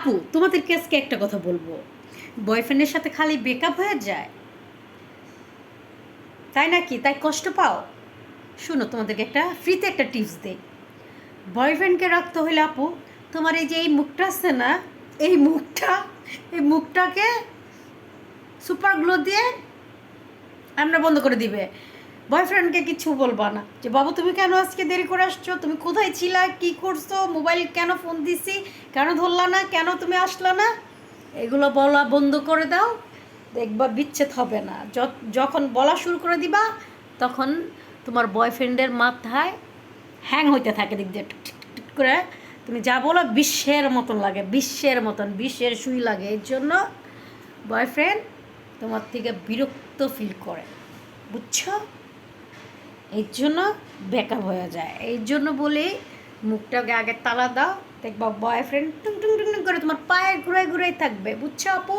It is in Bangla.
আপু তোমাদেরকে আজকে একটা কথা বলবো, বয়ফ্রেন্ডের সাথে খালি ব্রেকআপ হয়ে যায় তাই নাকি? তাই কষ্ট পাও? শুনো, তোমাদেরকে একটা ফ্রিতে একটা টিপস দেই। বয়ফ্রেন্ডকে রাখতে হলে আপু, তোমার এই যে এই মুখটা আছে না, এই মুখটা, এই মুখটাকে সুপার গ্লো দিয়ে আমরা বন্ধ করে দিবে। বয়ফ্রেন্ডকে কিছু বলবা না যে বাবু তুমি কেন আজকে দেরি করে আসছো, তুমি কোথায় ছিলা, কি করছো, মোবাইল কেন ফোন দিছি, কেন ধরলা না, কেন তুমি আসলা না, এগুলো বলা বন্ধ করে দাও। দেখবা বিচ্ছেদ হবে না। যখন বলা শুরু করে দিবা তখন তোমার বয়ফ্রেন্ডের মাথায় হ্যাং হইতে থাকে, দিক দিয়ে টিক টিক টিক করে তুমি যা বলো বিশ্বের মতন লাগে, বিশ্বের মতন, বিশ্বের সুই লাগে। এর জন্য বয়ফ্রেন্ড তোমার থেকে বিরক্ত ফিল করে, বুঝছো? এর জন্য ব্রেকআপ হয়ে যায়। এই জন্য বলি মুখটাকে আগে তালা দাও, দেখবা বয়ফ্রেন্ড টুং টুং টুং টুং করে তোমার পায়ে ঘুরাই ঘুরাই থাকবে, বুঝছো আপু?